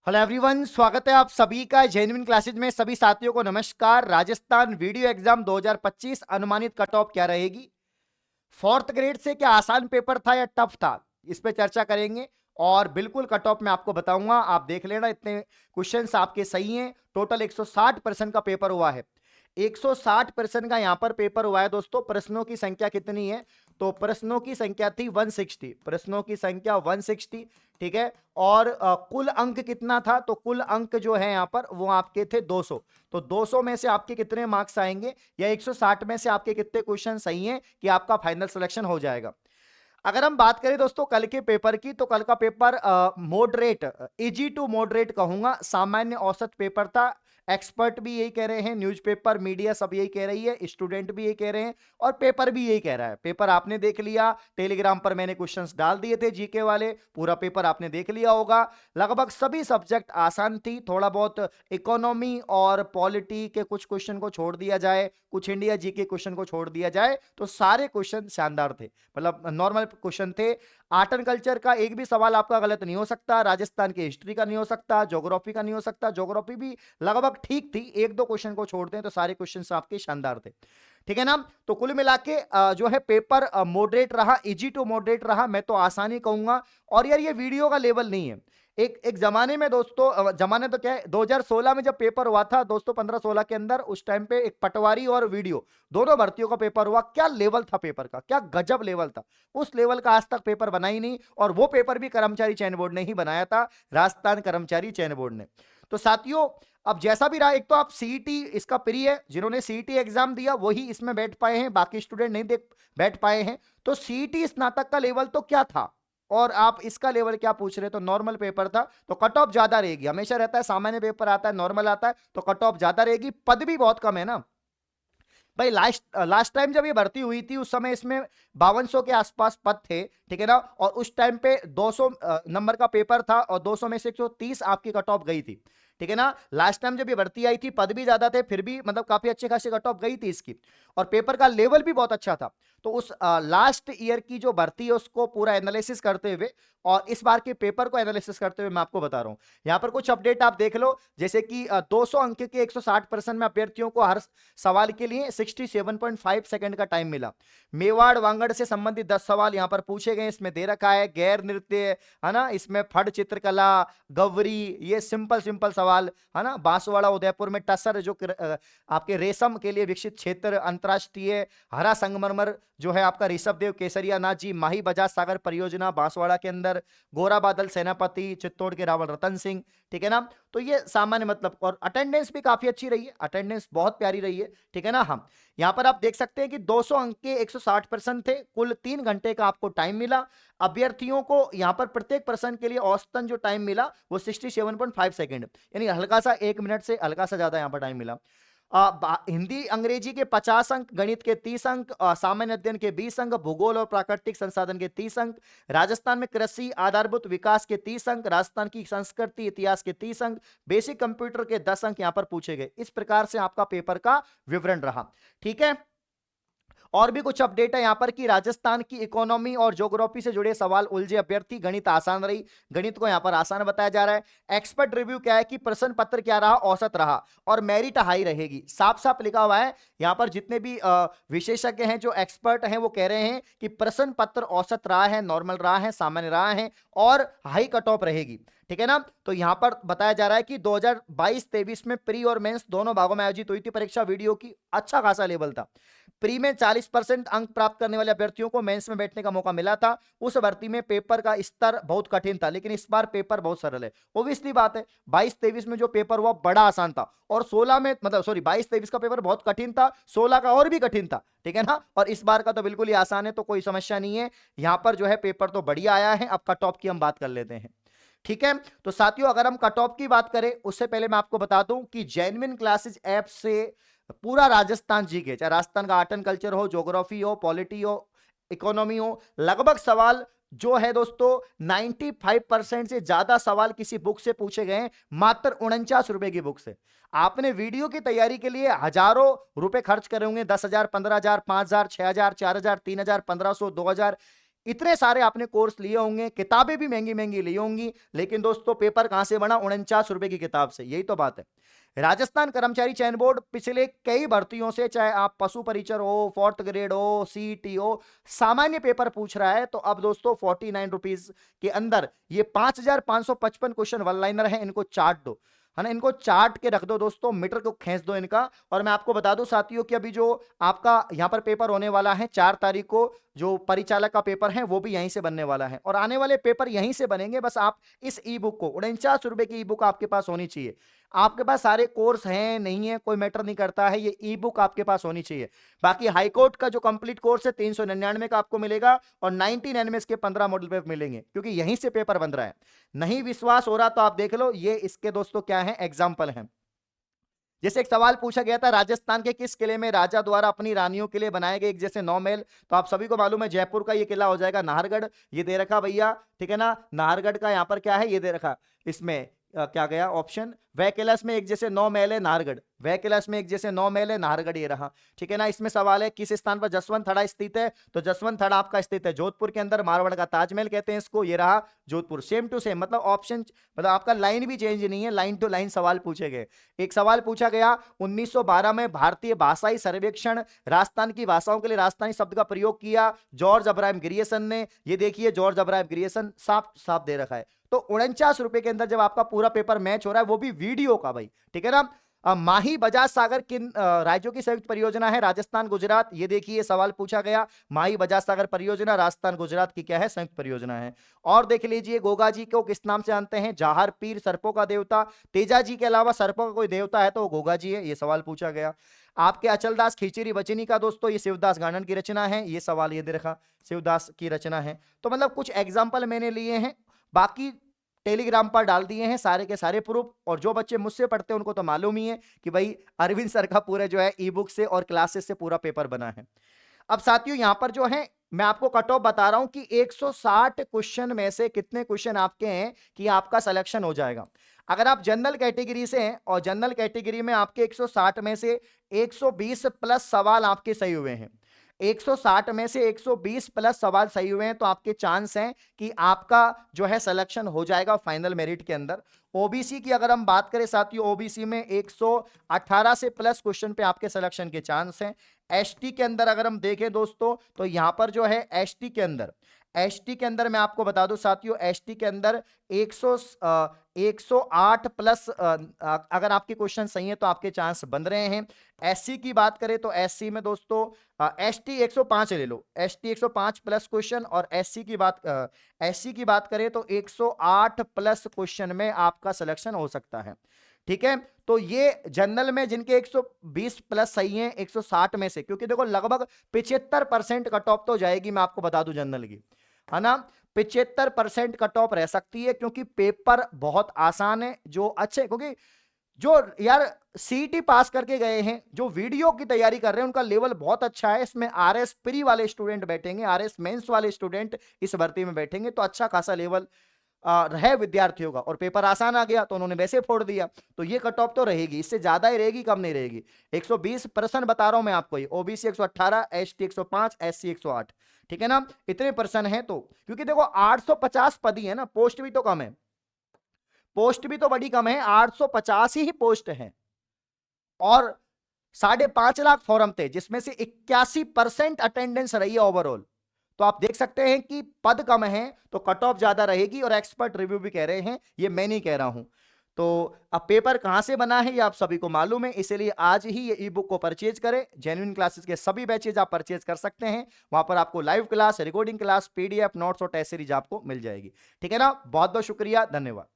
Hello everyone, स्वागत है आप सभी का जेन्युइन क्लासेज में। सभी साथियों को नमस्कार। राजस्थान वीडियो एग्जाम 2025 अनुमानित कट ऑफ क्या रहेगी? फोर्थ ग्रेड से क्या आसान पेपर था या टफ था, इस पे चर्चा करेंगे। और बिल्कुल कट ऑफ मैं आपको बताऊंगा, आप देख लेना। इतने क्वेश्चंस आपके सही हैं। टोटल 160% का पेपर हुआ है। 160% का यहां पर पेपर हुआ है दोस्तों। प्रश्नों की संख्या कितनी है? तो प्रश्नों की संख्या थी 160। प्रश्नों की संख्या 160, ठीक है। और कुल अंक कितना था? तो कुल अंक जो है यहां पर वो आपके थे 200। तो 200 में से आपके कितने मार्क्स आएंगे, या 160 में से आपके कितने क्वेश्चन सही हैं कि आपका फाइनल सिलेक्शन हो जाएगा? अगर हम बात करें दोस्तों कल के पेपर की, तो कल का paper moderate, easy to moderate कहूंगा, सामान्य औसत पेपर था। एक्सपर्ट भी यही कह रहे हैं, न्यूज़पेपर मीडिया सब यही कह रही है, स्टूडेंट भी यही कह रहे हैं, और पेपर भी यही कह रहा है। पेपर आपने देख लिया, टेलीग्राम पर मैंने क्वेश्चंस डाल दिए थे जीके वाले, पूरा पेपर आपने देख लिया होगा। लगभग सभी सब्जेक्ट आसान थी। थोड़ा बहुत इकोनॉमी और पॉलिटी के कुछ क्वेश्चन को छोड़ दिया जाए, कुछ इंडिया जी के क्वेश्चन को छोड़ दिया जाए, तो सारे क्वेश्चन शानदार थे, मतलब नॉर्मल क्वेश्चन थे। आर्ट एंड कल्चर का एक भी सवाल आपका गलत नहीं हो सकता, राजस्थान की हिस्ट्री का नहीं हो सकता, ज्योग्राफी का नहीं हो सकता। ज्योग्राफी भी लगभग ठीक थी, एक दो क्वेश्चन को छोड़ते हैं तो सारे क्वेश्चन आपके शानदार थे, ठीक है ना। तो कुल मिला के जो है पेपर मॉडरेट रहा, इजी टू मॉडरेट रहा, मैं तो आसानी कहूंगा। और यार ये वीडियो का लेवल नहीं है। एक एक जमाने में दोस्तों, जमाने तो क्या है, 2016 में जब पेपर हुआ था दोस्तों, 15-16 के अंदर, उस टाइम पे एक पटवारी और वीडियो दोनों भर्तियों का पेपर हुआ। क्या लेवल था पेपर का, क्या गजब लेवल था। उस लेवल का आज तक पेपर बना ही नहीं, और वो पेपर भी कर्मचारी चयन बोर्ड ने ही बनाया था, राजस्थान कर्मचारी चयन बोर्ड ने। तो साथियों, अब जैसा भी रहा, एक तो आप सीईटी इसका प्री है, जिन्होंने सीईटी एग्जाम दिया वही इसमें बैठ पाए हैं, बाकी स्टूडेंट नहीं देख बैठ पाए हैं। तो सीईटी स्नातक का लेवल तो क्या था, और आप इसका लेवल क्या पूछ रहे? तो नॉर्मल पेपर था, तो कट ऑफ ज्यादा रहेगी। हमेशा रहता है, सामान्य पेपर आता है, नॉर्मल आता है, तो कट ऑफ ज्यादा रहेगी। पद भी बहुत कम है ना भाई। लास्ट लास्ट टाइम जब ये भर्ती हुई थी उस समय इसमें 5200 के आसपास पद थे, ठीक है ना। और उस टाइम पे 200 नंबर का पेपर था, और 200 में से 130 आपकी कट ऑफ गई थी, ठीक है ना। लास्ट टाइम जब ये भर्ती आई थी पद भी ज्यादा थे, फिर भी मतलब काफी अच्छे खासे कट ऑफ गई थी इसकी, और पेपर का लेवल भी बहुत अच्छा था। तो उस लास्ट ईयर की जो भर्ती है उसको पूरा एनालिसिस करते हुए, और इस बार के पेपर को एनालिसिस करते हुए मैं आपको बता रहा हूं। यहां पर कुछ अपडेट आप देख लो, जैसे कि 200 अंक के 160% में अभ्यर्थियों को हर सवाल के लिए 67.5 सेकंड का टाइम मिला। मेवाड़ वांगड़ से संबंधित 10 सवाल यहां पर पूछे गए, इसमें दे रखा है गैर नृत्य, है ना, इसमें फड़ चित्रकला, गवरी, ये सिंपल सिंपल सवाल, है ना। बांसवाड़ा उदयपुर में टसर, जो आपके रेशम के लिए विकसित क्षेत्र, अंतरराष्ट्रीय हरा संगमरमर जो है आपका ऋषभ देव केसरिया नाथ जी, माही बजाज सागर परियोजना बांसवाड़ा के अंदर, गोरा बादल सेनापति, चित्तौड़ के रावल रतन सिंह, ठीक है ना। तो ये सामान्य मतलब, और अटेंडेंस भी काफी अच्छी रही है, अटेंडेंस बहुत प्यारी रही है, ठीक है ना। हम यहां पर आप देख सकते हैं कि 200 अंक के 160% थे, कुल 3 घंटे का आपको टाइम मिला। अभ्यर्थियों को यहां पर प्रत्येक प्रश्न के लिए औसतन जो टाइम मिला वो 67.5 सेकंड, यानी हल्का सा 1 मिनट से हल्का सा ज्यादा यहां पर टाइम मिला। हिंदी अंग्रेजी के 50 अंक, गणित के 30 अंक, सामान्य अध्ययन के 20 अंक, भूगोल और प्राकृतिक संसाधन के 30 अंक, राजस्थान में कृषि आधारभूत विकास के 30 अंक, राजस्थान की संस्कृति इतिहास के 30 अंक, बेसिक कंप्यूटर के 10 अंक यहां पर पूछे गए। इस प्रकार से आपका पेपर का विवरण रहा, ठीक है। और भी कुछ अपडेट है यहां पर कि राजस्थान की इकोनॉमी और ज्योग्राफी से जुड़े सवाल उलझे अभ्यर्थी, गणित आसान रही, गणित को यहां पर आसान बताया जा रहा है। एक्सपर्ट रिव्यू क्या है कि प्रश्न पत्र क्या रहा, औसत रहा, और मेरिट हाई रहेगी। साफ साफ लिखा हुआ है यहां पर, जितने भी विशेषज्ञ हैं जो एक्सपर्ट हैं वो कह रहे हैं कि प्रश्न पत्र औसत रहा है, नॉर्मल रहा है, सामान्य रहा है, और हाई कट ऑफ रहेगी, ठीक है ना। तो यहां पर बताया जा रहा है कि 2022-23 में प्री और मेंस दोनों भागों में आयोजित हुई थी परीक्षा, वीडियो की अच्छा खासा लेवल था। प्री में 40% अंक प्राप्त करने वाले अभ्यर्थियों को मेंस में बैठने का मौका मिला था। उस भर्ती में पेपर का स्तर बहुत कठिन था, लेकिन इस बार पेपर बहुत सरल है। ओब्वियसली बात है, 22-23 में जो पेपर हुआ बड़ा आसान था, और 16 में, मतलब सॉरी, 22-23 का पेपर बहुत कठिन था, 16 का और भी कठिन था, ठीक है ना। और इस बार का तो बिल्कुल ही आसान है, तो कोई समस्या नहीं है। यहां पर जो है पेपर तो बढ़िया आया है। अब कट ऑफ की हम बात कर लेते हैं, ठीक है। तो साथियों, अगर हम कट ऑफ की बात करें उससे पहले मैं आपको बता दूं कि जेन्युइन क्लासेस ऐप से पूरा राजस्थान जीके, चाहे राजस्थान का आर्ट एंड कल्चर हो, ज्योग्राफी हो, पॉलिटी हो, इकोनॉमी हो, लगभग सवाल जो है दोस्तों 95% से ज्यादा सवाल किसी बुक से पूछे गए हैं, मात्र 49 रुपए की बुक से। आपने वीडियो की तैयारी के लिए हजारों रुपए खर्च करे होंगे, 10,000, 15,000, 5,000, 6,000, 4,000, 3,000, 1,500, 2,000, इतने सारे आपने कोर्स लिए होंगे, किताबें भी महंगी महंगी ली होंगी, लेकिन दोस्तों पेपर कहां से बना? 49 रुपए की किताब से। यही तो बात है। राजस्थान कर्मचारी चयन बोर्ड पिछले कई भर्तियों से, चाहे आप पशु परिचर हो, फोर्थ ग्रेड हो, सीईटी हो, सामान्य पेपर पूछ रहा है। तो अब दोस्तों 49 रुपीज के अंदर ये 5555 क्वेश्चन वन लाइनर है, इनको चार्ट दो, है ना, इनको चार्ट के रख दो दोस्तों, मीटर को खींच दो इनका। और मैं आपको बता दूं साथियों कि अभी जो आपका यहां पर पेपर होने वाला है 4 तारीख को, जो परिचालक का पेपर है वो भी यहीं से बनने वाला है, और आने वाले पेपर यहीं से बनेंगे। बस आप इस ई बुक को, 49 रुपए की ई बुक आपके पास होनी चाहिए। आपके पास सारे कोर्स हैं नहीं है कोई मैटर नहीं करता है, ये ई बुक आपके पास होनी चाहिए। बाकी हाईकोर्ट का जो कंप्लीट कोर्स है 399 का आपको मिलेगा, और 19 एनएमएस के 15 मॉडल पेपर मिलेंगे, क्योंकि यहीं से पेपर बन रहा है। नहीं विश्वास हो रहा तो आप देख लो, ये इसके दोस्तों क्या है, एग्जाम्पल है। जैसे एक सवाल पूछा गया था, राजस्थान के किस किले में राजा द्वारा अपनी रानियों के लिए बनाए गए एक जैसे 9 महल? तो आप सभी को मालूम है जयपुर का ये किला हो जाएगा नाहरगढ़। ये दे रखा भैया, ठीक है ना, नाहरगढ़ का यहां पर क्या है, ये दे रखा इसमें क्या गया ऑप्शन, वह किला में एक जैसे 9 महल है नाहरगढ़, वह किला में एक जैसे 9 महल है नाहरगढ़, ये रहा, ठीक है ना। इसमें सवाल है किस स्थान पर जसवंत थड़ा स्थित है? तो जसवंत थड़ा आपका स्थित है जोधपुर के अंदर, मारवाड़ का ताजमहल कहते हैं इसको, ये रहा जोधपुर। सेम टू सेम, मतलब ऑप्शन, मतलब आपका लाइन भी चेंज नहीं है, लाइन टू लाइन सवाल पूछे गए। एक सवाल पूछा गया 1912 में भारतीय भाषाई सर्वेक्षण राजस्थान की भाषाओं के लिए राजस्थानी शब्द का प्रयोग किया जॉर्ज अब्राहम ग्रियर्सन ने। ये देखिए जॉर्ज अब्राहम ग्रियर्सन, साफ साफ दे रखा है। तो 49 रुपए के अंदर जब आपका पूरा पेपर मैच हो रहा है, वो भी वीडियो का भाई, ठीक है ना। माही बजाज सागर किन राज्यों की संयुक्त परियोजना है? राजस्थान गुजरात। ये देखिए सवाल पूछा गया, माही बजाज सागर परियोजना राजस्थान गुजरात की क्या है, संयुक्त परियोजना है। और देख लीजिए गोगा जी को किस नाम से जानते हैं? जहार पीर, सर्पों का देवता। तेजा जी के अलावा सर्पों का कोई देवता है तो वो गोगा जी है, ये सवाल पूछा गया। आपके अचलदास खींचेरी वचनी का दोस्तों ये शिवदास गानन की रचना है, ये सवाल ये दे रखा शिवदास की रचना है। तो मतलब कुछ एग्जाम्पल मैंने लिए हैं, बाकी टेलीग्राम पर डाल दिए हैं सारे के सारे प्रूफ। और जो बच्चे मुझसे पढ़ते हैं उनको तो मालूम ही है कि भाई अरविंद सर का पूरा जो है ई बुक से और क्लासेस से पूरा पेपर बना है। अब साथियों यहां पर जो है मैं आपको कट ऑफ बता रहा हूं कि 160 क्वेश्चन में से कितने क्वेश्चन आपके हैं कि आपका सिलेक्शन हो जाएगा। अगर आप जनरल कैटेगरी से हैं और जनरल कैटेगरी में आपके 160 में से 120 प्लस सवाल आपके सही हुए हैं, 160 में से 120 प्लस सवाल सही हुए हैं, तो आपके चांस हैं कि आपका जो है सिलेक्शन हो जाएगा फाइनल मेरिट के अंदर। ओबीसी की अगर हम बात करें साथियों, ओबीसी में 118 से प्लस क्वेश्चन पे आपके सिलेक्शन के चांस हैं। एसटी के अंदर अगर हम देखें दोस्तों, तो यहां पर जो है एसटी के अंदर मैं आपको बता दूं साथियों, एसटी के अंदर 108 प्लस अगर आपके क्वेश्चन सही है तो आपके चांस बन रहे हैं। एससी की बात करें तो एससी में दोस्तों एसटी 105 ले लो, एसटी 105 प्लस क्वेश्चन, और एससी की बात करें तो 108 प्लस क्वेश्चन में आपका सिलेक्शन हो सकता है, ठीक है। तो ये जनरल में जिनके 120 प्लस सही हैं 160 में से, क्योंकि देखो लगभग 75% कट ऑफ तो जाएगी, मैं आपको बता दूं जनरल की, है ना, 75% कट ऑफ रह सकती है, क्योंकि पेपर बहुत आसान है। जो अच्छे, क्योंकि जो यार सीईटी पास करके गए हैं, जो वीडियो की तैयारी कर रहे हैं, उनका लेवल बहुत अच्छा है। इसमें आरएस प्री वाले स्टूडेंट बैठेंगे, आरएस मेंस वाले स्टूडेंट इस भर्ती में बैठेंगे, तो अच्छा खासा लेवल है विद्यार्थियों का। और पेपर आसान आ गया तो उन्होंने वैसे फोड़ दिया, तो ये कट ऑफ तो रहेगी, इससे ज्यादा ही रहेगी, कम नहीं रहेगी। 120% बता रहा हूं मैं आपको, ये ओबीसी 118, एसटी 105, एससी 108, ठीक है ना, इतने परसेंट है। तो क्योंकि देखो 850 पद ही है ना, पोस्ट भी तो कम है, पोस्ट भी तो बड़ी कम है, 850 ही पोस्ट है, और 5.5 लाख फॉर्म थे, जिसमें से 81% अटेंडेंस रही है ओवरऑल। तो आप देख सकते हैं कि पद कम है तो कट ऑफ ज्यादा रहेगी, और एक्सपर्ट रिव्यू भी कह रहे हैं, ये मैं नहीं कह रहा हूं। तो अब पेपर कहां से बना है ये आप सभी को मालूम है, इसलिए आज ही ये ई बुक को परचेज करें। जेन्युइन क्लासेस के सभी बैचेज आप परचेज कर सकते हैं, वहां पर आपको live class, recording class, PDF, notes और टेस्ट सीरीज आपको मिल जाएगी, ठीक है ना। बहुत बहुत शुक्रिया, धन्यवाद।